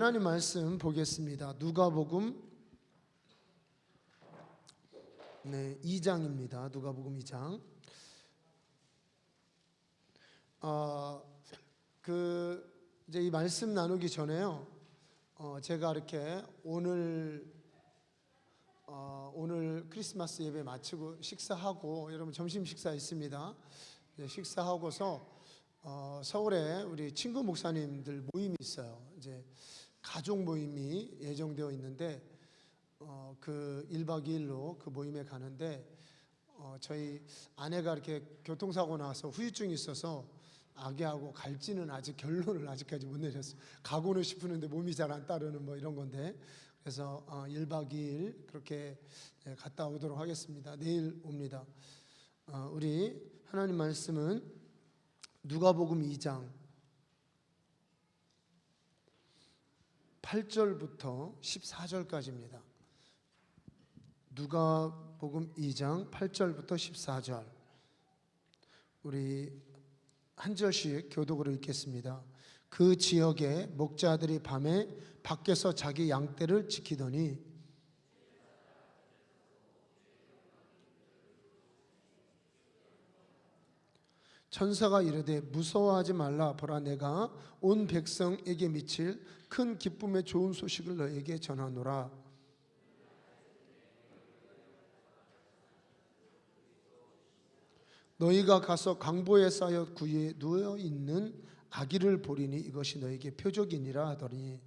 하나님 말씀 보겠습니다. 누가복음 2장입니다. 누가복음 2장. 이제 이 말씀 나누기 전에요. 제가 이렇게 오늘 크리스마스 예배 마치고 식사하고, 여러분 점심 식사 있습니다. 식사하고서 서울에 우리 친구 목사님들 모임이 있어요. 이제 가족 모임이 예정되어 있는데 그 1박 2일로 그 모임에 가는데 저희 아내가 이렇게 교통사고 나서 후유증이 있어서 아기하고 갈지는 아직 결론을 아직까지 못 내렸어요. 가고는 싶은데 몸이 잘 안 따르는 뭐 이런 건데, 그래서 1박 2일 그렇게 갔다 오도록 하겠습니다. 내일 옵니다. 우리 하나님 말씀은 누가복음 2장 8절부터 14절까지입니다. 누가복음 2장 8절부터 14절. 우리 한 절씩 교독으로 읽겠습니다. 그 지역에 목자들이 밤에 밖에서 자기 양떼를 지키더니 천사가 이르되 무서워하지 말라. 보라, 내가 온 백성에게 미칠 큰 기쁨의 좋은 소식을 너에게 전하노라. 너희가 가서 강보에 쌓여 구유에 누워 있는 아기를 보리니 이것이 너에게 표적이니라 하더니,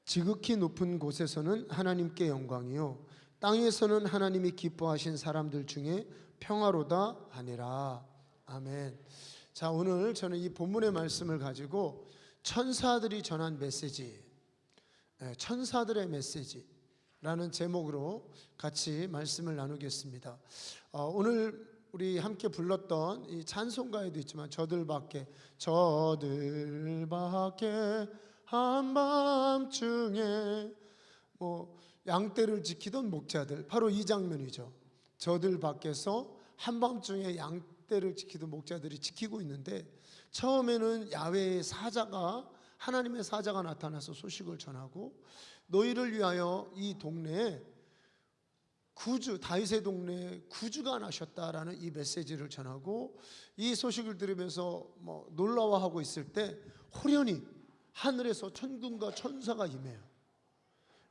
지극히 높은 곳에서는 하나님께 영광이요 땅에서는 하나님이 기뻐하신 사람들 중에 평화로다 하니라. 아멘. 자, 오늘 저는 이 본문의 말씀을 가지고 천사들이 전한 메시지, 천사들의 메시지라는 제목으로 같이 말씀을 나누겠습니다. 오늘 우리 함께 불렀던 이 찬송가에도 있지만 저들밖에 한밤중에 양떼를 지키던 목자들, 바로 이 장면이죠. 저들 밖에서 한밤중에 양떼를 지키던 목자들이 지키고 있는데, 처음에는 야훼의 사자가, 하나님의 사자가 나타나서 소식을 전하고, 너희를 위하여 이 동네에 구주, 다윗의 동네에 구주가 나셨다라는 이 메시지를 전하고, 이 소식을 들으면서 놀라워하고 있을 때 호련히 하늘에서 천군과 천사가 임해요.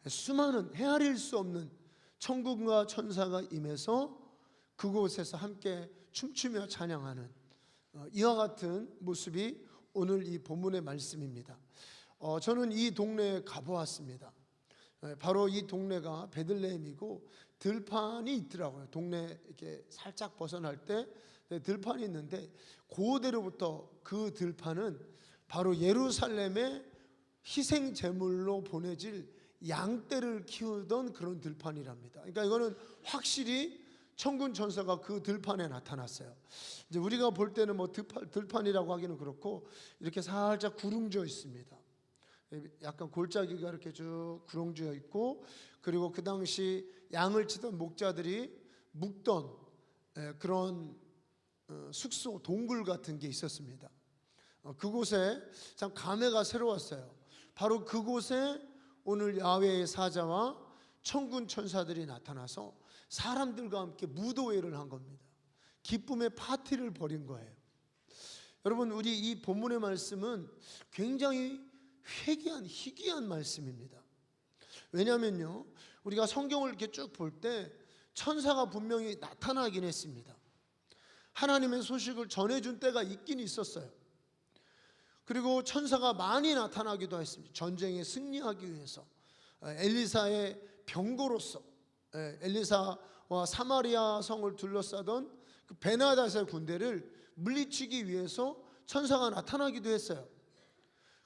수많은 헤아릴 수 없는 천군과 천사가 임해서 그곳에서 함께 춤추며 찬양하는 이와 같은 모습이 오늘 이 본문의 말씀입니다. 저는 이 동네에 가보았습니다. 바로 이 동네가 베들레헴이고 들판이 있더라고요. 동네 이렇게 살짝 벗어날 때 들판이 있는데, 그대로부터 그 들판은 바로 예루살렘의 희생 제물로 보내질 양떼를 키우던 그런 들판이랍니다. 그러니까 이거는 확실히 천군 천사가 그 들판에 나타났어요. 이제 우리가 볼 때는 들판이라고 하기는 그렇고 이렇게 살짝 구릉져 있습니다. 약간 골짜기가 이렇게 쭉 구렁져 있고, 그리고 그 당시 양을 치던 목자들이 묵던 그런 숙소, 동굴 같은 게 있었습니다. 그곳에 참 감회가 새로웠어요. 바로 그곳에 오늘 야훼의 사자와 천군 천사들이 나타나서 사람들과 함께 무도회를 한 겁니다. 기쁨의 파티를 벌인 거예요. 여러분, 우리 이 본문의 말씀은 굉장히 희귀한 말씀입니다. 왜냐하면요, 우리가 성경을 이렇게 쭉 볼 때 천사가 분명히 나타나긴 했습니다. 하나님의 소식을 전해준 때가 있긴 있었어요. 그리고 천사가 많이 나타나기도 했습니다. 전쟁에 승리하기 위해서, 엘리사의 병거로서, 엘리사와 사마리아 성을 둘러싸던 그 베나닷의 군대를 물리치기 위해서 천사가 나타나기도 했어요.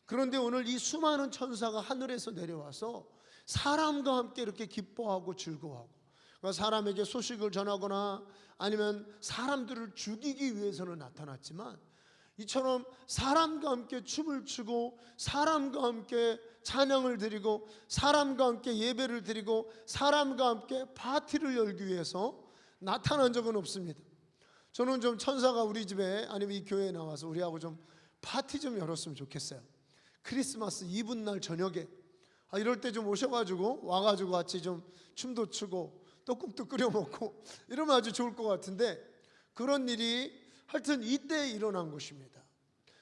그런데 오늘 이 수많은 천사가 하늘에서 내려와서 사람과 함께 이렇게 기뻐하고 즐거워하고, 그러니까 사람에게 소식을 전하거나 아니면 사람들을 죽이기 위해서는 나타났지만, 이처럼 사람과 함께 춤을 추고 사람과 함께 찬양을 드리고 사람과 함께 예배를 드리고 사람과 함께 파티를 열기 위해서 나타난 적은 없습니다. 저는 좀 천사가 우리 집에 아니면 이 교회에 나와서 우리하고 좀 파티 좀 열었으면 좋겠어요. 크리스마스 이브날 저녁에 이럴 때 좀 오셔가지고 와가지고 같이 좀 춤도 추고 떡국도 끓여 먹고 이러면 아주 좋을 것 같은데, 그런 일이 하여튼 이때 일어난 것입니다.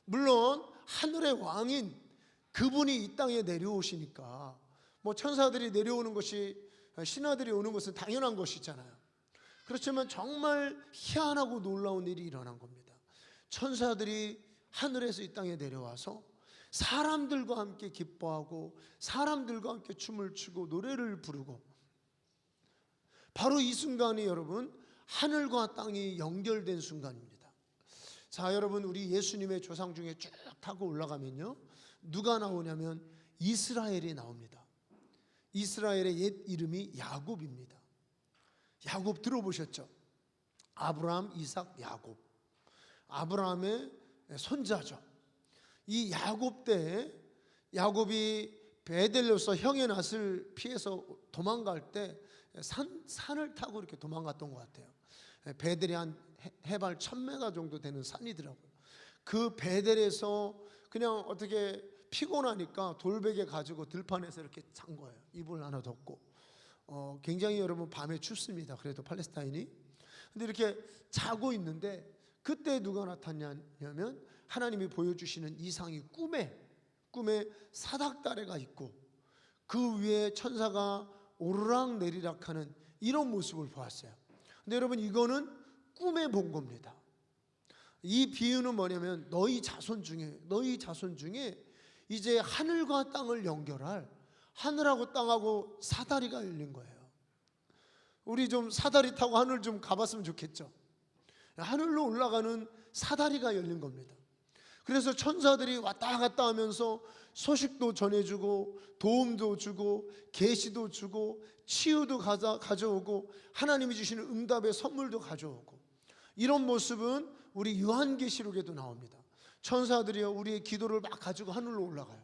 물론 하늘의 왕인 그분이 이 땅에 내려오시니까 뭐 천사들이 내려오는 것이, 신하들이 오는 것은 당연한 것이잖아요. 그렇지만 정말 희한하고 놀라운 일이 일어난 겁니다. 천사들이 하늘에서 이 땅에 내려와서 사람들과 함께 기뻐하고 사람들과 함께 춤을 추고 노래를 부르고, 바로 이 순간이 여러분 하늘과 땅이 연결된 순간입니다. 자, 여러분, 우리 예수님의 조상 중에 쭉 타고 올라가면요, 누가 나오냐면 이스라엘이 나옵니다. 이스라엘의 옛 이름이 야곱입니다. 야곱 들어보셨죠? 아브라함, 이삭, 야곱. 아브라함의 손자죠. 이 야곱 때, 야곱이 베델로서 형의 낯을 피해서 도망갈 때 산을 타고 이렇게 도망갔던 것 같아요. 베델이 한 해발 1000m 정도 되는 산이더라고요. 그 베델에서 그냥 어떻게 피곤하니까 돌베개 가지고 들판에서 이렇게 잔 거예요. 이불 하나 덮고. 굉장히 여러분 밤에 춥습니다. 그래도 팔레스타인이. 근데 이렇게 자고 있는데 그때 누가 나타났냐면 하나님이 보여주시는 이상이 꿈에 사닥다리가 있고 그 위에 천사가 오르락 내리락 하는 이런 모습을 보았어요. 근데 여러분, 이거는 꿈에 본 겁니다. 이 비유는 뭐냐면 너희 자손 중에 이제 하늘과 땅을 연결할, 하늘하고 땅하고 사다리가 열린 거예요. 우리 좀 사다리 타고 하늘 좀 가봤으면 좋겠죠. 하늘로 올라가는 사다리가 열린 겁니다. 그래서 천사들이 왔다 갔다 하면서 소식도 전해주고 도움도 주고 계시도 주고 치유도 가져오고 하나님이 주시는 응답의 선물도 가져오고, 이런 모습은 우리 요한계시록에도 나옵니다. 천사들이요, 우리의 기도를 막 가지고 하늘로 올라가요.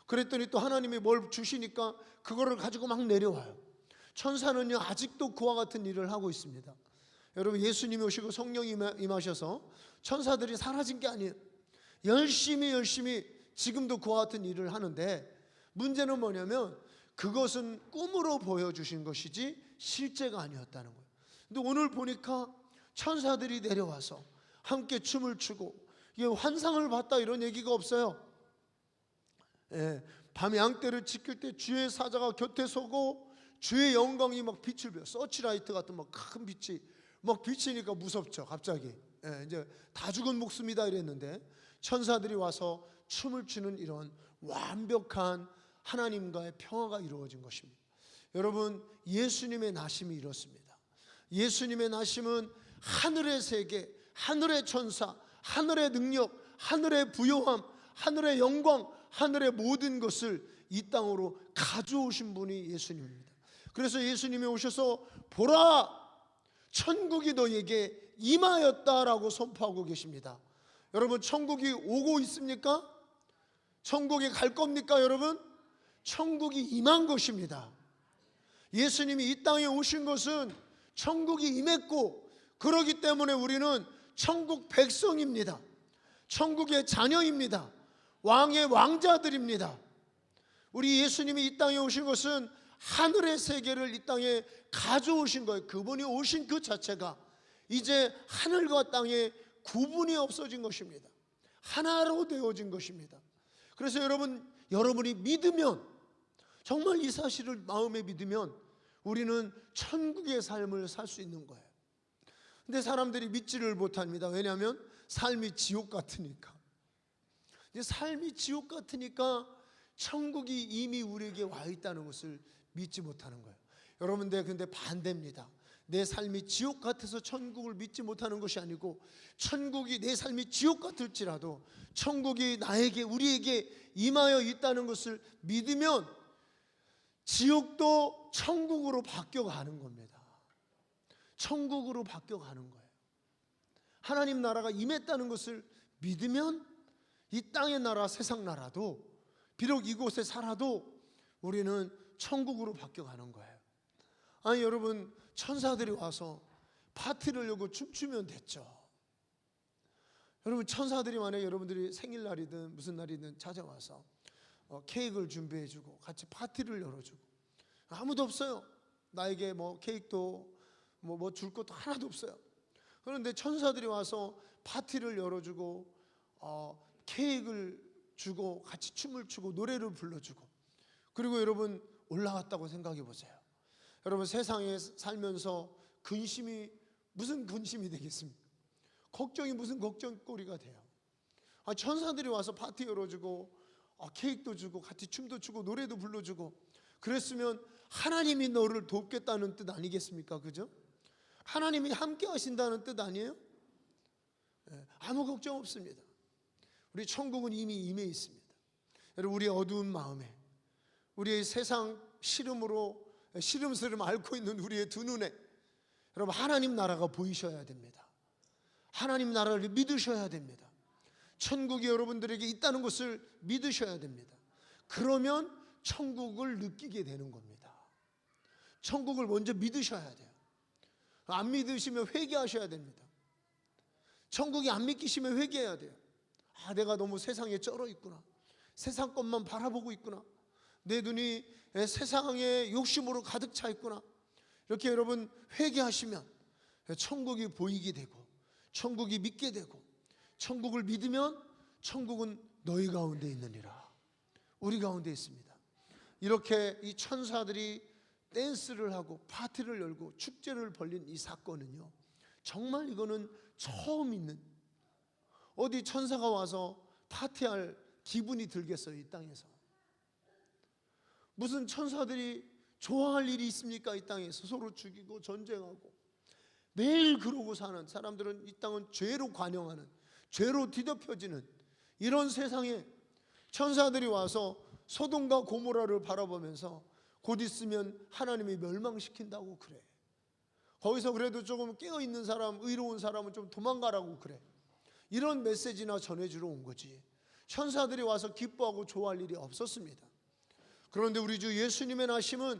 그랬더니 또 하나님이 뭘 주시니까 그거를 가지고 막 내려와요. 천사는요 아직도 그와 같은 일을 하고 있습니다. 여러분, 예수님이 오시고 성령이 임하셔서 천사들이 사라진 게 아니에요. 열심히 지금도 그와 같은 일을 하는데, 문제는 뭐냐면 그것은 꿈으로 보여주신 것이지 실제가 아니었다는 거예요. 근데 오늘 보니까 천사들이 내려와서 함께 춤을 추고, 이게 환상을 봤다 이런 얘기가 없어요. 밤에 양떼를 지킬 때 주의 사자가 곁에 서고 주의 영광이 막 빛을 비워, 서치라이트 같은 막 큰 빛이 막 비치니까 무섭죠. 갑자기 이제 다 죽은 목숨이다 이랬는데 천사들이 와서 춤을 추는 이런 완벽한 하나님과의 평화가 이루어진 것입니다. 여러분, 예수님의 나심이 이렇습니다. 예수님의 나심은 하늘의 세계, 하늘의 천사, 하늘의 능력, 하늘의 부요함, 하늘의 영광, 하늘의 모든 것을 이 땅으로 가져오신 분이 예수님입니다. 그래서 예수님이 오셔서 보라, 천국이 너에게 임하였다라고 선포하고 계십니다. 여러분, 천국이 오고 있습니까? 천국에 갈 겁니까 여러분? 천국이 임한 것입니다. 예수님이 이 땅에 오신 것은 천국이 임했고, 그러기 때문에 우리는 천국 백성입니다. 천국의 자녀입니다. 왕의 왕자들입니다. 우리 예수님이 이 땅에 오신 것은 하늘의 세계를 이 땅에 가져오신 거예요. 그분이 오신 그 자체가 이제 하늘과 땅에 구분이 없어진 것입니다. 하나로 되어진 것입니다. 그래서 여러분이 믿으면, 정말 이 사실을 마음에 믿으면 우리는 천국의 삶을 살 수 있는 거예요. 근데 사람들이 믿지를 못합니다. 왜냐하면 삶이 지옥 같으니까. 삶이 지옥 같으니까 천국이 이미 우리에게 와 있다는 것을 믿지 못하는 거예요. 여러분들, 근데 반대입니다. 내 삶이 지옥 같아서 천국을 믿지 못하는 것이 아니고, 천국이 내 삶이 지옥 같을지라도 천국이 우리에게 임하여 있다는 것을 믿으면 지옥도 천국으로 바뀌어가는 겁니다. 천국으로 바뀌어가는 거예요. 하나님 나라가 임했다는 것을 믿으면 이 땅의 나라, 세상 나라도, 비록 이곳에 살아도 우리는 천국으로 바뀌어가는 거예요. 아니 여러분, 천사들이 와서 파티를 열고 춤추면 됐죠. 여러분, 천사들이 만약에 여러분들이 생일날이든 무슨 날이든 찾아와서 케이크를 준비해주고 같이 파티를 열어주고, 아무도 없어요. 나에게 뭐 케이크도 뭐 줄 것도 하나도 없어요. 그런데 천사들이 와서 파티를 열어주고 케이크를 주고 같이 춤을 추고 노래를 불러주고, 그리고 여러분 올라갔다고 생각해 보세요. 여러분, 세상에 살면서 근심이 무슨 근심이 되겠습니까? 걱정이 무슨 걱정거리가 돼요. 천사들이 와서 파티 열어주고 케이크도 주고 같이 춤도 추고 노래도 불러주고 그랬으면 하나님이 너를 돕겠다는 뜻 아니겠습니까? 그죠? 하나님이 함께 하신다는 뜻 아니에요? 아무 걱정 없습니다. 우리 천국은 이미 임해 있습니다. 여러분, 우리의 어두운 마음에, 우리의 세상 시름스름 앓고 있는 우리의 두 눈에 여러분, 하나님 나라가 보이셔야 됩니다. 하나님 나라를 믿으셔야 됩니다. 천국이 여러분들에게 있다는 것을 믿으셔야 됩니다. 그러면 천국을 느끼게 되는 겁니다. 천국을 먼저 믿으셔야 돼요. 안 믿으시면 회개하셔야 됩니다. 천국이 안 믿기시면 회개해야 돼요. 내가 너무 세상에 쩔어 있구나. 세상 것만 바라보고 있구나. 내 눈이 세상의 욕심으로 가득 차 있구나. 이렇게 여러분 회개하시면 천국이 보이게 되고, 천국이 믿게 되고, 천국을 믿으면 천국은 너희 가운데 있느니라. 우리 가운데 있습니다. 이렇게 이 천사들이 댄스를 하고 파티를 열고 축제를 벌린 이 사건은요, 정말 이거는 처음 있는, 어디 천사가 와서 파티할 기분이 들겠어요? 이 땅에서 무슨 천사들이 좋아할 일이 있습니까? 이 땅에서 서로 죽이고 전쟁하고 매일 그러고 사는 사람들은, 이 땅은 죄로 관영하는, 죄로 뒤덮여지는 이런 세상에 천사들이 와서 소돔과 고모라를 바라보면서 곧 있으면 하나님이 멸망시킨다고 그래. 거기서 그래도 조금 깨어있는 사람, 의로운 사람은 좀 도망가라고 그래. 이런 메시지나 전해주러 온 거지. 천사들이 와서 기뻐하고 좋아할 일이 없었습니다. 그런데 우리 주 예수님의 나심은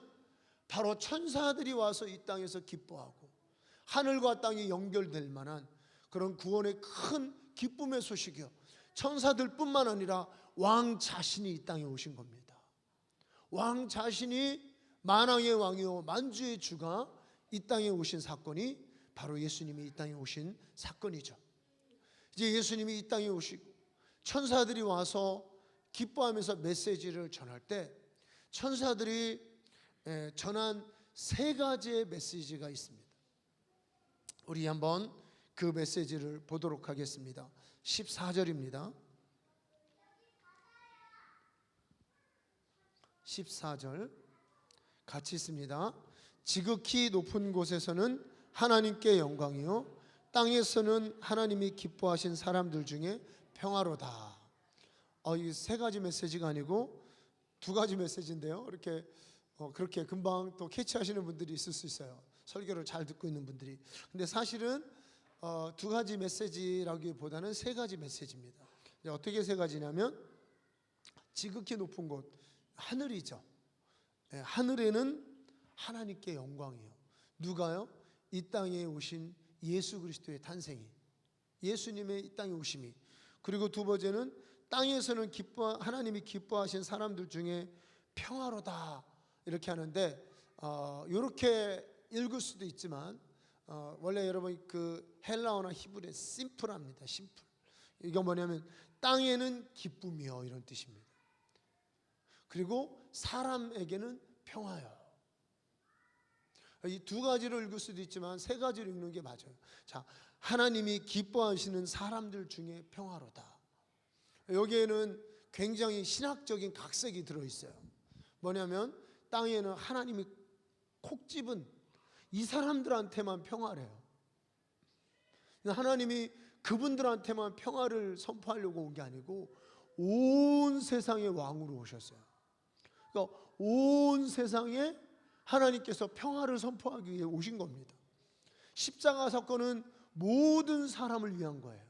바로 천사들이 와서 이 땅에서 기뻐하고 하늘과 땅이 연결될 만한 그런 구원의 큰 기쁨의 소식이요, 천사들뿐만 아니라 왕 자신이 이 땅에 오신 겁니다. 왕 자신이 만왕의 왕이요 만주의 주가 이 땅에 오신 사건이 바로 예수님이 이 땅에 오신 사건이죠. 이제 예수님이 이 땅에 오시고 천사들이 와서 기뻐하면서 메시지를 전할 때, 천사들이 전한 세 가지의 메시지가 있습니다. 우리 한번 그 메시지를 보도록 하겠습니다. 14절입니다. 14절 같이 있습니다. 지극히 높은 곳에서는 하나님께 영광이요, 땅에서는 하나님이 기뻐하신 사람들 중에 평화로다. 이 세 가지 메시지가 아니고 두 가지 메시지인데요. 이렇게 그렇게 금방 또 캐치하시는 분들이 있을 수 있어요. 설교를 잘 듣고 있는 분들이. 근데 사실은 두 가지 메시지라기보다는 세 가지 메시지입니다. 어떻게 세 가지냐면, 지극히 높은 곳, 하늘이죠. 하늘에는 하나님께 영광이요. 누가요? 이 땅에 오신 예수 그리스도의 탄생이, 예수님의 이 땅에 오심이. 그리고 두 번째는 땅에서는 하나님이 기뻐하신 사람들 중에 평화로다, 이렇게 하는데 이렇게 읽을 수도 있지만 원래 여러분 그 헬라어나 히브리어 심플합니다. 심플. 이거 뭐냐면 땅에는 기쁨이요, 이런 뜻입니다. 그리고 사람에게는 평화요. 이 두 가지를 읽을 수도 있지만 세 가지를 읽는 게 맞아요. 자, 하나님이 기뻐하시는 사람들 중에 평화로다. 여기에는 굉장히 신학적인 각색이 들어있어요. 뭐냐면 땅에는 하나님이 콕 집은 이 사람들한테만 평화래요. 하나님이 그분들한테만 평화를 선포하려고 온 게 아니고 온 세상의 왕으로 오셨어요. 그러니까 온 세상에 하나님께서 평화를 선포하기 위해 오신 겁니다. 십자가 사건은 모든 사람을 위한 거예요.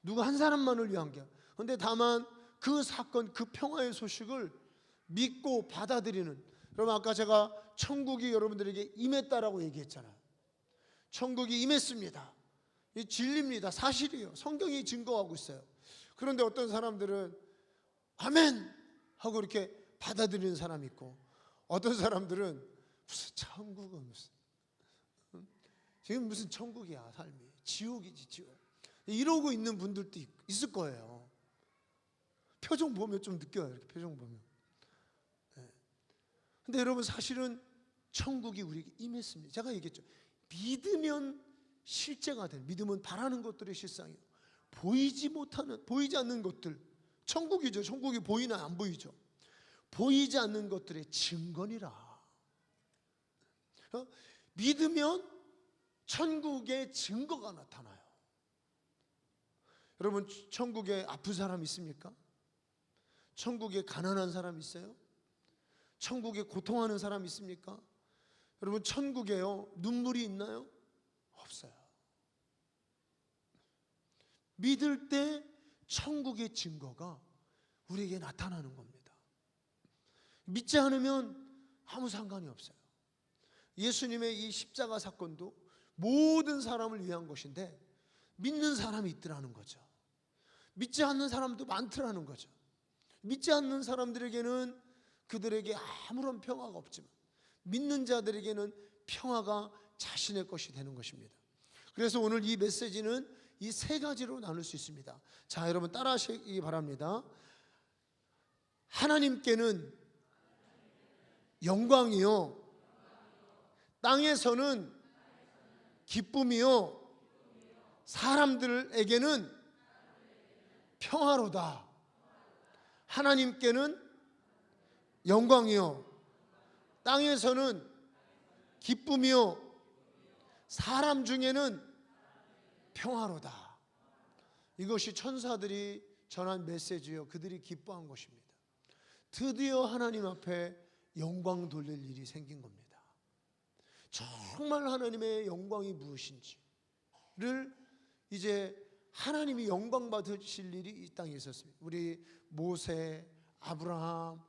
누구 한 사람만을 위한 게. 그런데 다만 그 사건, 그 평화의 소식을 믿고 받아들이는, 여러분 아까 제가 천국이 여러분들에게 임했다라고 얘기했잖아요. 천국이 임했습니다. 이 진리입니다. 사실이에요. 성경이 증거하고 있어요. 그런데 어떤 사람들은 아멘 하고 이렇게 받아들이는 사람이 있고, 어떤 사람들은 무슨 천국은 무슨, 지금 무슨 천국이야, 삶이 지옥이지 지옥, 이러고 있는 분들도 있을 거예요. 표정 보면 좀 느껴요. 이렇게 표정 보면. 근데 여러분, 사실은 천국이 우리에게 임했습니다. 제가 얘기했죠. 믿으면 실제가 되는, 믿으면 바라는 것들의 실상이에요. 보이지 않는 것들, 천국이죠. 천국이 보이나 안 보이죠. 보이지 않는 것들의 증거니라. 믿으면 천국의 증거가 나타나요. 여러분, 천국에 아픈 사람 있습니까? 천국에 가난한 사람 있어요? 천국에 고통하는 사람 있습니까? 여러분, 천국에요, 눈물이 있나요? 없어요. 믿을 때 천국의 증거가 우리에게 나타나는 겁니다. 믿지 않으면 아무 상관이 없어요. 예수님의 이 십자가 사건도 모든 사람을 위한 것인데 믿는 사람이 있더라는 거죠. 믿지 않는 사람도 많더라는 거죠. 믿지 않는 사람들에게는 그들에게 아무런 평화가 없지만 믿는 자들에게는 평화가 자신의 것이 되는 것입니다. 그래서 오늘 이 메시지는 이 세 가지로 나눌 수 있습니다. 자, 여러분 따라하시기 바랍니다. 하나님께는 영광이요, 땅에서는 기쁨이요, 사람들에게는 평화로다. 하나님께는 영광이요, 땅에서는 기쁨이요, 사람 중에는 평화로다. 이것이 천사들이 전한 메시지요, 그들이 기뻐한 것입니다. 드디어 하나님 앞에 영광 돌릴 일이 생긴 겁니다. 정말 하나님의 영광이 무엇인지를 이제 하나님이 영광 받으실 일이 이 땅에 있었습니다. 우리 모세, 아브라함,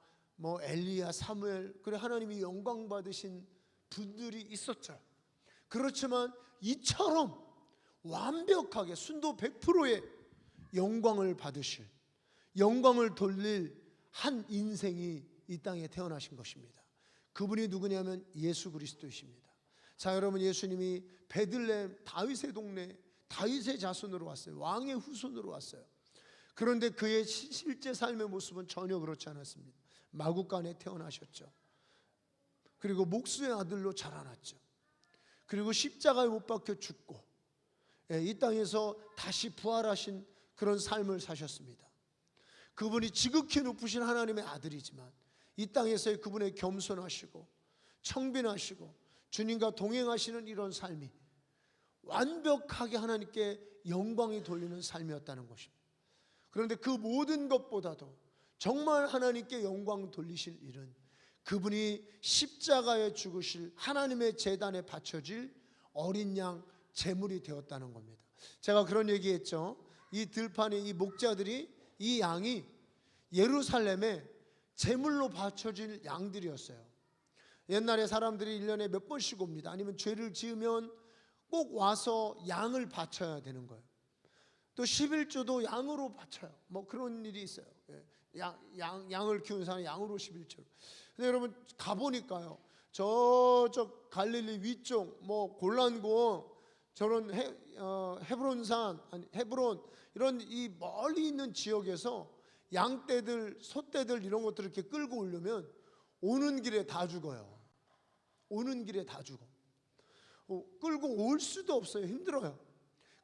엘리야, 사무엘, 그래 하나님이 영광 받으신 분들이 있었죠. 그렇지만 이처럼 완벽하게 순도 100%의 영광을 받으실, 영광을 돌릴 한 인생이 이 땅에 태어나신 것입니다. 그분이 누구냐면 예수 그리스도이십니다. 자, 여러분, 예수님이 베들레헴 다윗의 동네, 다윗의 자손으로 왔어요. 왕의 후손으로 왔어요. 그런데 그의 실제 삶의 모습은 전혀 그렇지 않았습니다. 마구간에 태어나셨죠. 그리고 목수의 아들로 자라났죠. 그리고 십자가에 못 박혀 죽고 이 땅에서 다시 부활하신 그런 삶을 사셨습니다. 그분이 지극히 높으신 하나님의 아들이지만 이 땅에서의 그분의 겸손하시고 청빈하시고 주님과 동행하시는 이런 삶이 완벽하게 하나님께 영광이 돌리는 삶이었다는 것입니다. 그런데 그 모든 것보다도 정말 하나님께 영광 돌리실 일은 그분이 십자가에 죽으실 하나님의 제단에 바쳐질 어린 양 제물이 되었다는 겁니다. 제가 그런 얘기했죠. 이 들판에 이 목자들이, 이 양이 예루살렘에 제물로 바쳐질 양들이었어요. 옛날에 사람들이 1년에 몇 번씩 옵니다. 아니면 죄를 지으면 꼭 와서 양을 바쳐야 되는 거예요. 또 11조도 양으로 바쳐요. 그런 일이 있어요. 양을 키우는 사람은 양으로 11조를. 근데 여러분 가보니까요, 저쪽 갈릴리 위쪽 골란고 저런 헤브론산, 아니 헤브론, 이런 이 멀리 있는 지역에서 양떼들, 소떼들 이런 것들을 이렇게 끌고 오려면 오는 길에 다 죽어요. 오는 길에 다 죽어. 끌고 올 수도 없어요. 힘들어요.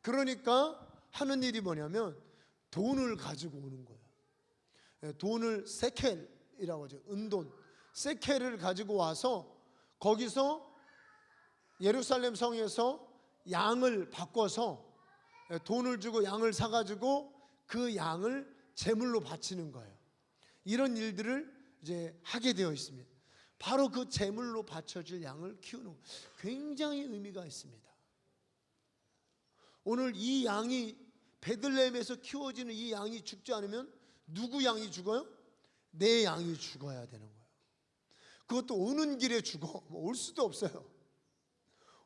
그러니까 하는 일이 뭐냐면 돈을 가지고 오는 거예요. 돈을 세켈이라고 하죠. 은돈. 세켈을 가지고 와서 거기서 예루살렘 성에서 양을 바꿔서 돈을 주고 양을 사가지고 그 양을 제물로 바치는 거예요. 이런 일들을 이제 하게 되어 있습니다. 바로 그 제물로 바쳐질 양을 키우는, 굉장히 의미가 있습니다. 오늘 이 양이 베들레헴에서 키워지는 이 양이 죽지 않으면 누구 양이 죽어요? 내 양이 죽어야 되는 거예요. 그것도 오는 길에 죽어. 올 수도 없어요.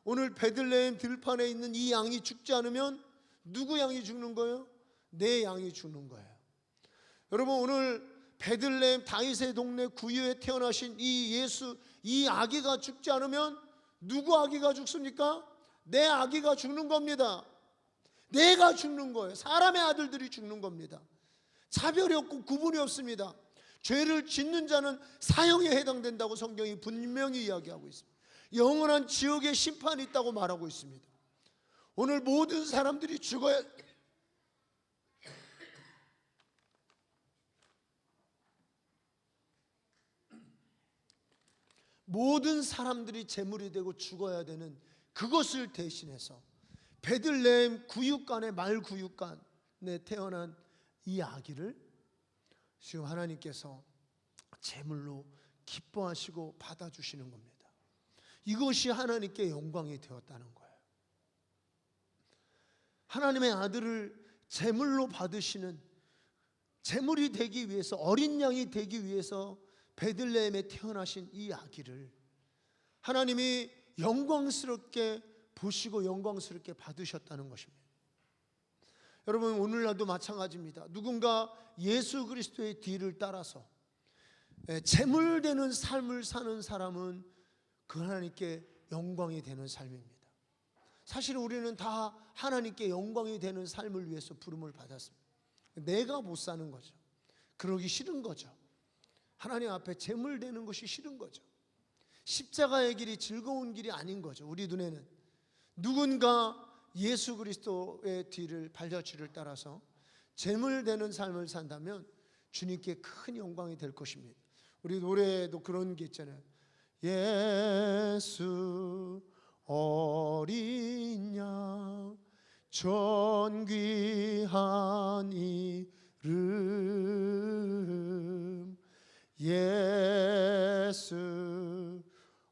오늘 베들레헴 들판에 있는 이 양이 죽지 않으면 누구 양이 죽는 거예요? 내 양이 죽는 거예요. 여러분, 오늘 베들레헴 다윗의 동네 구유에 태어나신 이 예수, 이 아기가 죽지 않으면 누구 아기가 죽습니까? 내 아기가 죽는 겁니다. 내가 죽는 거예요. 사람의 아들들이 죽는 겁니다. 차별이 없고 구분이 없습니다. 죄를 짓는 자는 사형에 해당된다고 성경이 분명히 이야기하고 있습니다. 영원한 지옥의 심판이 있다고 말하고 있습니다. 오늘 모든 사람들이 죽어야, 모든 사람들이 제물이 되고 죽어야 되는 그것을 대신해서 베들레헴 구육간의 말 구육간에 태어난 이 아기를 지금 하나님께서 제물로 기뻐하시고 받아주시는 겁니다. 이것이 하나님께 영광이 되었다는 거예요. 하나님의 아들을 제물로 받으시는, 제물이 되기 위해서, 어린 양이 되기 위해서 베들레헴에 태어나신 이 아기를 하나님이 영광스럽게 보시고 영광스럽게 받으셨다는 것입니다. 여러분, 오늘날도 마찬가지입니다. 누군가 예수 그리스도의 뒤를 따라서 제물되는 삶을 사는 사람은 그 하나님께 영광이 되는 삶입니다. 사실 우리는 다 하나님께 영광이 되는 삶을 위해서 부름을 받았습니다. 내가 못 사는 거죠. 그러기 싫은 거죠. 하나님 앞에 제물되는 것이 싫은 거죠. 십자가의 길이 즐거운 길이 아닌 거죠. 우리 눈에는 누군가 예수 그리스도의 뒤를, 발자취를 따라서 제물되는 삶을 산다면 주님께 큰 영광이 될 것입니다. 우리 노래도 그런 게 있잖아요. 예수 어린 양 존귀한 이름, 예수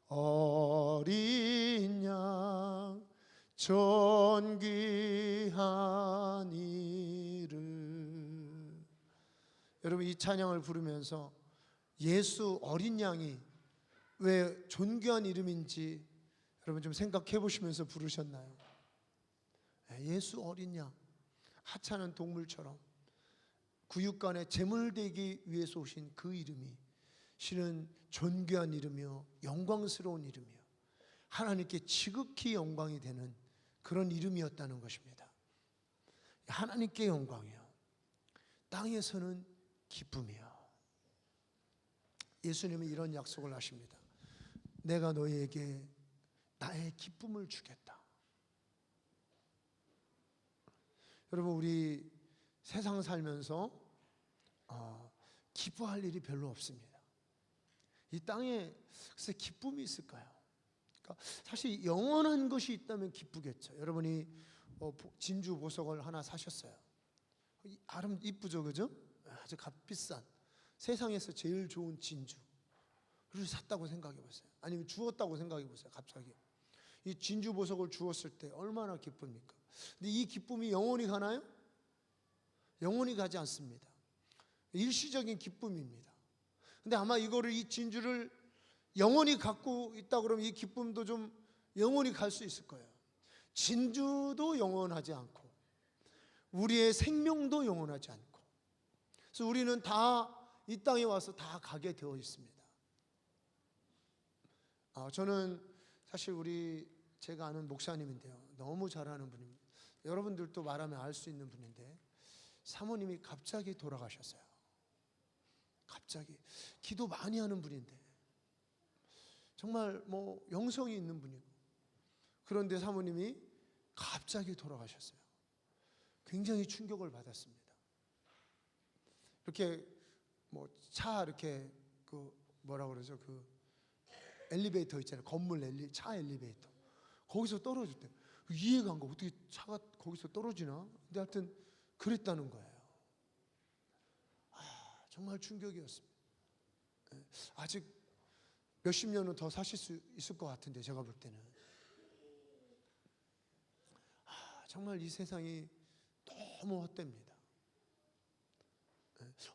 어린 양 존귀한 이름. 여러분, 이 찬양을 부르면서 예수 어린 양이 왜 존귀한 이름인지 여러분 좀 생각해 보시면서 부르셨나요? 예수 어린 양, 하찮은 동물처럼 구육간에 제물되기 위해서 오신 그 이름이 실은 존귀한 이름이요, 영광스러운 이름이요, 하나님께 지극히 영광이 되는 그런 이름이었다는 것입니다. 하나님께 영광이요, 땅에서는 기쁨이요. 예수님은 이런 약속을 하십니다. 내가 너희에게 나의 기쁨을 주겠다. 여러분, 우리 세상 살면서 기뻐할 일이 별로 없습니다. 이 땅에 글쎄 기쁨이 있을까요? 그러니까 사실 영원한 것이 있다면 기쁘겠죠. 여러분이 진주 보석을 하나 사셨어요. 이쁘죠, 그죠? 아주 값비싼, 세상에서 제일 좋은 진주를 샀다고 생각해 보세요. 아니면 주었다고 생각해 보세요. 갑자기 이 진주 보석을 주었을 때 얼마나 기쁩니까? 근데 이 기쁨이 영원히 가나요? 영원히 가지 않습니다. 일시적인 기쁨입니다. 근데 아마 이거를, 이 진주를 영원히 갖고 있다 그러면 이 기쁨도 좀 영원히 갈 수 있을 거예요. 진주도 영원하지 않고 우리의 생명도 영원하지 않고, 그래서 우리는 다 이 땅에 와서 다 가게 되어 있습니다. 저는 사실 제가 아는 목사님인데요, 너무 잘하는 분입니다. 여러분들도 말하면 알 수 있는 분인데, 사모님이 갑자기 돌아가셨어요. 갑자기. 기도 많이 하는 분인데 정말 영성이 있는 분이고, 그런데 사모님이 갑자기 돌아가셨어요. 굉장히 충격을 받았습니다. 이렇게 차 이렇게 뭐라 그러죠? 엘리베이터 있잖아요. 건물 차 엘리베이터. 거기서 떨어질 때 이해가 안 가. 어떻게 차가 거기서 떨어지나? 근데 하여튼 그랬다는 거예요. 정말 충격이었습니다. 아직 몇십 년은 더 사실 수 있을 것 같은데, 제가 볼 때는 정말 이 세상이 너무 헛됩니다.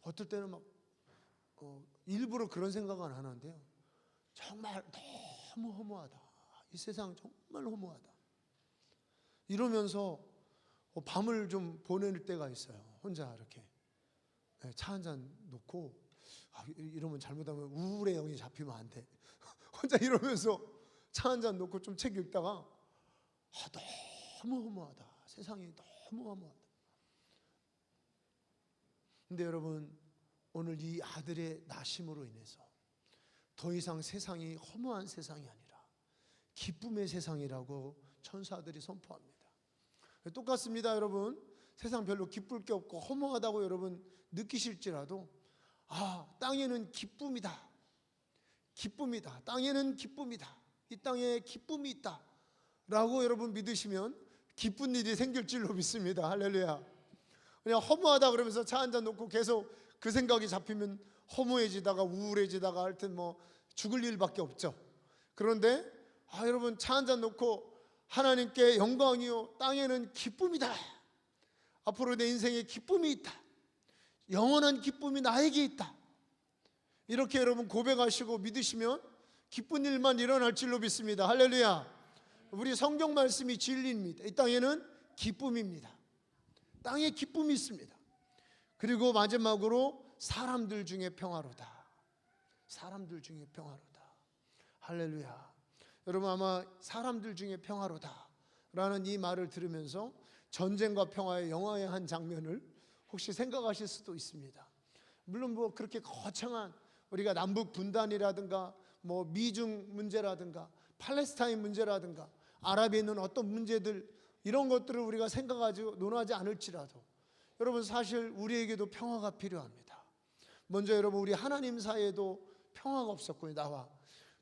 어떨 때는 일부러 그런 생각은 안 하는데요, 정말 너무 허무하다. 이 세상 정말 허무하다. 이러면서 밤을 좀 보낼 때가 있어요. 혼자 이렇게 차 한 잔 놓고 이러면 잘못하면 우울의 영이 잡히면 안 돼. 혼자 이러면서 차 한 잔 놓고 좀 책 읽다가 너무 허무하다. 세상이 너무 허무하다. 근데 여러분, 오늘 이 아들의 나심으로 인해서 더 이상 세상이 허무한 세상이 아니라 기쁨의 세상이라고 천사들이 선포합니다. 똑같습니다, 여러분. 세상 별로 기쁠 게 없고 허무하다고 여러분 느끼실지라도 땅에는 기쁨이다. 기쁨이다. 땅에는 기쁨이다. 이 땅에 기쁨이 있다 라고 여러분 믿으시면 기쁜 일이 생길 줄로 믿습니다. 할렐루야. 그냥 허무하다 그러면서 차 한잔 놓고 계속 그 생각이 잡히면 허무해지다가 우울해지다가 하여튼 죽을 일밖에 없죠. 그런데 여러분, 차 한잔 놓고 하나님께 영광이요 땅에는 기쁨이다. 앞으로 내 인생에 기쁨이 있다. 영원한 기쁨이 나에게 있다. 이렇게 여러분 고백하시고 믿으시면 기쁜 일만 일어날 줄로 믿습니다. 할렐루야. 우리 성경 말씀이 진리입니다. 이 땅에는 기쁨입니다. 땅에 기쁨이 있습니다. 그리고 마지막으로 사람들 중에 평화로다. 사람들 중에 평화로다. 할렐루야. 여러분, 아마 사람들 중에 평화로다 라는 이 말을 들으면서 전쟁과 평화의 영화의 한 장면을 혹시 생각하실 수도 있습니다. 물론 그렇게 거창한 우리가 남북 분단이라든가 미중 문제라든가 팔레스타인 문제라든가 아랍에 있는 어떤 문제들, 이런 것들을 우리가 생각하지 논하지 않을지라도 여러분, 사실 우리에게도 평화가 필요합니다. 먼저 여러분, 우리 하나님 사이에도 평화가 없었고요.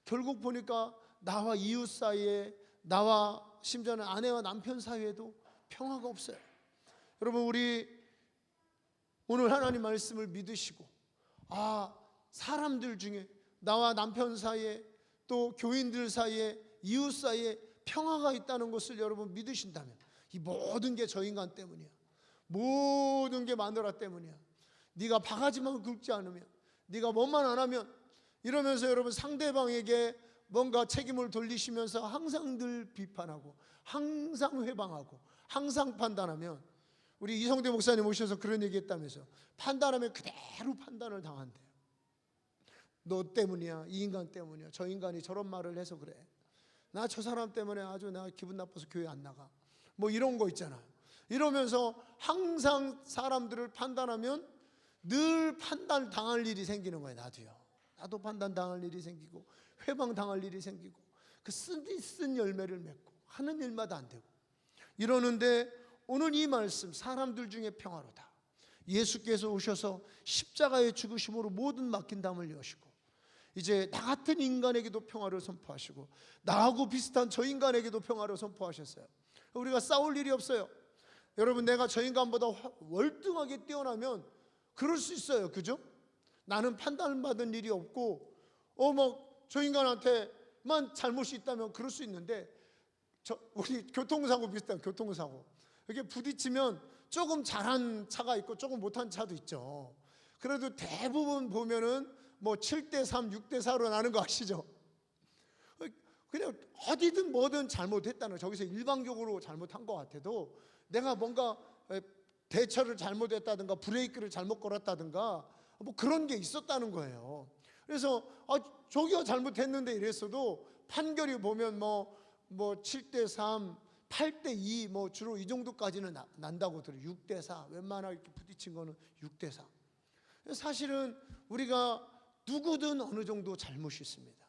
결국 보니까 나와 이웃 사이에, 나와 심지어는 아내와 남편 사이에도 평화가 없어요. 여러분, 우리 오늘 하나님 말씀을 믿으시고 사람들 중에 나와 남편 사이에, 또 교인들 사이에, 이웃 사이에 평화가 있다는 것을 여러분 믿으신다면, 이 모든 게 저 인간 때문이야, 모든 게 마누라 때문이야, 네가 바가지만 긁지 않으면, 네가 뭐만 안 하면, 이러면서 여러분 상대방에게 뭔가 책임을 돌리시면서 항상 늘 비판하고 항상 회방하고 항상 판단하면, 우리 이성대 목사님 오셔서 그런 얘기 했다면서, 판단하면 그대로 판단을 당한대요. 너 때문이야, 이 인간 때문이야, 저 인간이 저런 말을 해서 그래, 나 저 사람 때문에 아주 내가 기분 나빠서 교회 안 나가, 이런 거 있잖아요. 이러면서 항상 사람들을 판단하면 늘 판단 당할 일이 생기는 거예요. 나도 판단 당할 일이 생기고 회방 당할 일이 생기고 그 쓴 열매를 맺고 하는 일마다 안 되고 이러는데, 오늘 이 말씀, 사람들 중에 평화로다. 예수께서 오셔서 십자가의 죽으심으로 모든 막힌 담을 여시고 이제 나 같은 인간에게도 평화를 선포하시고 나하고 비슷한 저 인간에게도 평화를 선포하셨어요. 우리가 싸울 일이 없어요. 여러분, 내가 저 인간보다 월등하게 뛰어나면 그럴 수 있어요. 그죠? 나는 판단을 받은 일이 없고 저 인간한테만 잘못이 있다면 그럴 수 있는데, 우리 교통사고 비슷한 교통사고, 이렇게 부딪히면 조금 잘한 차가 있고 조금 못한 차도 있죠. 그래도 대부분 보면은 7대3, 6대4로 나는 거 아시죠? 그냥 어디든 뭐든 잘못했다는, 저기서 일방적으로 잘못한 것 같아도 내가 뭔가 대처를 잘못했다든가 브레이크를 잘못 걸었다든가 그런 게 있었다는 거예요. 그래서 저기가 잘못했는데 이랬어도 판결이 보면 7대3, 8대2 주로 이 정도까지는 난다고 들어요. 6대4, 웬만하게 이렇게 부딪힌 거는 6대4. 사실은 우리가 누구든 어느 정도 잘못이 있습니다.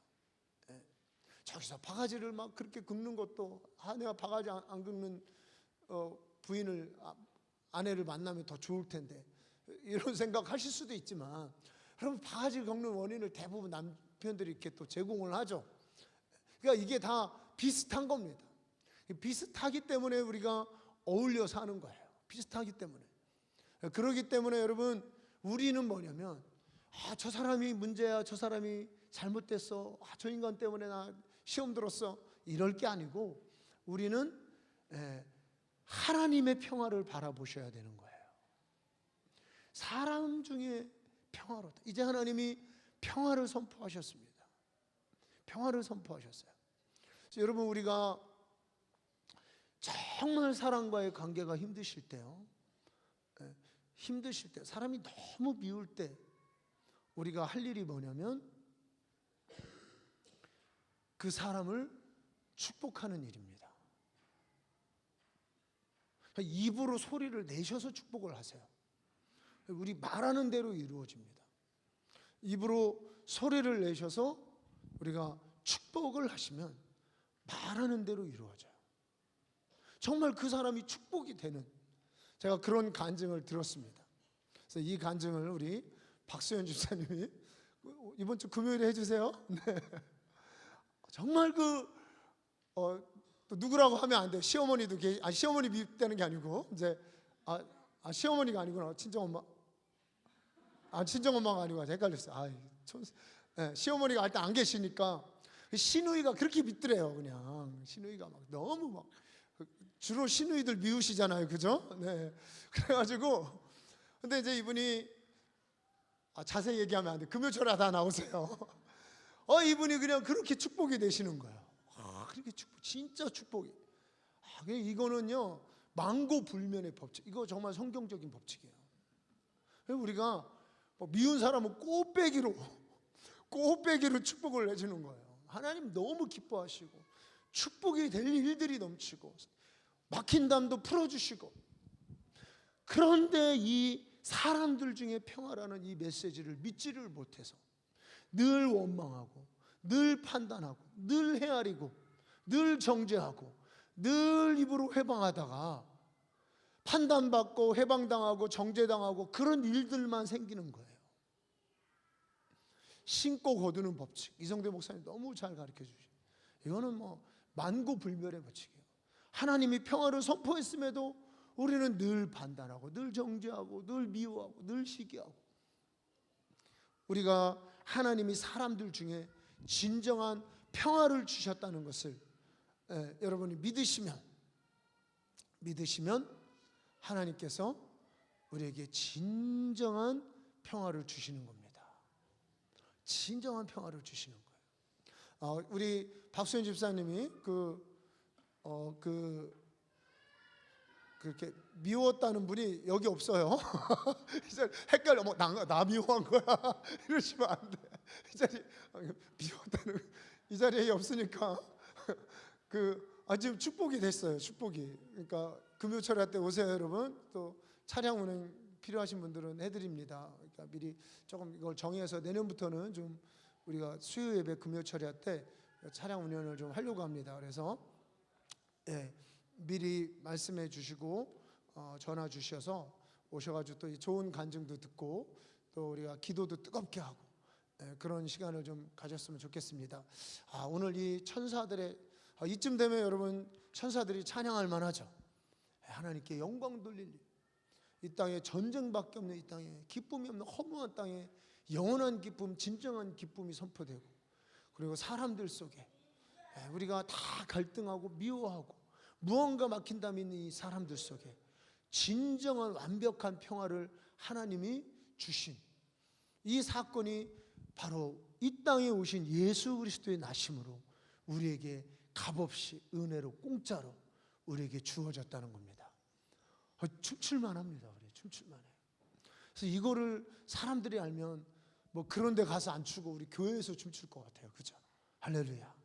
저기서 바가지를 막 그렇게 긁는 것도, 내가 바가지 안 긁는 부인을, 아내를 만나면 더 좋을 텐데, 이런 생각하실 수도 있지만, 여러분, 바가지 긁는 원인을 대부분 남편들이 이렇게 또 제공을 하죠. 그러니까 이게 다 비슷한 겁니다. 비슷하기 때문에 우리가 어울려 사는 거예요. 비슷하기 때문에. 그렇기 때문에 여러분, 우리는 뭐냐면, 저 사람이 문제야, 저 사람이 잘못됐어, 저 인간 때문에 나 시험 들었어, 이럴 게 아니고 우리는 하나님의 평화를 바라보셔야 되는 거예요. 사람 중에 평화로다. 이제 하나님이 평화를 선포하셨습니다. 평화를 선포하셨어요. 여러분, 우리가 정말 사람과의 관계가 힘드실 때요, 힘드실 때, 사람이 너무 미울 때 우리가 할 일이 뭐냐면 그 사람을 축복하는 일입니다. 입으로 소리를 내셔서 축복을 하세요. 우리 말하는 대로 이루어집니다. 입으로 소리를 내셔서 우리가 축복을 하시면 말하는 대로 이루어져요. 정말 그 사람이 축복이 되는, 제가 그런 간증을 들었습니다. 그래서 이 간증을 우리 박수현 집사님이 이번 주 금요일에 해주세요. 네. 정말 또 누구라고 하면 안 돼요. 시어머니도 시어머니 미입되는 게 아니고 이제 시어머니가 아니구나. 친정엄마. 친정엄마가 아니고 헷갈렸어요. 네, 시어머니가 일단 안 계시니까 시누이가 그렇게 믿더래요. 그냥 시누이가 막 너무 막, 주로 시누이들 미우시잖아요, 그죠? 네. 그래가지고 근데 이제 이분이 자세히 얘기하면 안 돼. 금요철에 다 나오세요. 이분이 그냥 그렇게 축복이 되시는 거예요. 그렇게 축복, 진짜 축복이. 이거는요 만고불면의 법칙. 이거 정말 성경적인 법칙이에요. 우리가 미운 사람은 꽃배기로 축복을 해주는 거예요. 하나님 너무 기뻐하시고 축복이 될 일들이 넘치고 막힌 담도 풀어주시고. 그런데 이 사람들 중에 평화라는 이 메시지를 믿지를 못해서 늘 원망하고 늘 판단하고 늘 헤아리고 늘 정죄하고 늘 입으로 회방하다가 판단받고 해방당하고 정죄당하고 그런 일들만 생기는 거예요. 신고 거두는 법칙. 이성대 목사님 너무 잘 가르쳐 주시죠. 이거는 만고불멸의 법칙이에요. 하나님이 평화를 선포했음에도 우리는 늘 판단하고 늘 정죄하고 늘 미워하고 늘 시기하고. 우리가 하나님이 사람들 중에 진정한 평화를 주셨다는 것을 여러분이 믿으시면 하나님께서 우리에게 진정한 평화를 주시는 겁니다. 진정한 평화를 주시는 거예요. 우리 박수현 집사님이 그렇게 미웠다는 분이 여기 없어요. 이제 헷갈려. 나 미워한 거야. 이러시면 안 돼. 이 자리 미웠다는 이 자리에 없으니까 지금 축복이 됐어요. 축복이. 그러니까 금요철야 때 오세요, 여러분. 또 차량 운행 필요하신 분들은 해드립니다. 그러니까 미리 조금 이걸 정해서 내년부터는 좀 우리가 수요 예배 금요철야 때 차량 운행을 좀 하려고 합니다. 그래서 미리 말씀해 주시고 전화 주셔서 오셔가지고 또 좋은 간증도 듣고 또 우리가 기도도 뜨겁게 하고 그런 시간을 좀 가졌으면 좋겠습니다. 오늘 이 천사들의 이쯤 되면 여러분 천사들이 찬양할 만하죠. 하나님께 영광 돌릴 일. 이 땅에 전쟁밖에 없는 이 땅에 기쁨이 없는 허무한 땅에 영원한 기쁨, 진정한 기쁨이 선포되고, 그리고 사람들 속에 우리가 다 갈등하고 미워하고 무언가 막힌 담이 있는 이 사람들 속에 진정한 완벽한 평화를 하나님이 주신 이 사건이 바로 이 땅에 오신 예수 그리스도의 나심으로 우리에게 값없이 은혜로 공짜로 우리에게 주어졌다는 겁니다. 춤출만 합니다. 우리 춤출만 해요. 그래서 이거를 사람들이 알면 그런 데 가서 안 추고 우리 교회에서 춤출 것 같아요. 그죠? 할렐루야.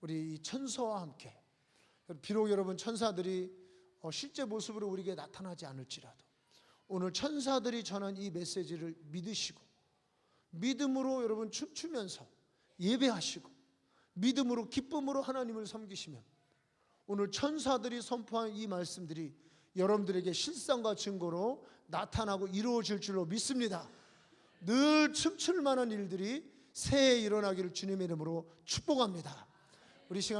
우리 이 천사와 함께, 비록 여러분 천사들이 실제 모습으로 우리에게 나타나지 않을지라도 오늘 천사들이 전한 이 메시지를 믿으시고 믿음으로 여러분 춤추면서 예배하시고 믿음으로 기쁨으로 하나님을 섬기시면 오늘 천사들이 선포한 이 말씀들이 여러분들에게 실상과 증거로 나타나고 이루어질 줄로 믿습니다. 늘 춤출 만한 일들이 새해 일어나기를 주님의 이름으로 축복합니다. 우리 시간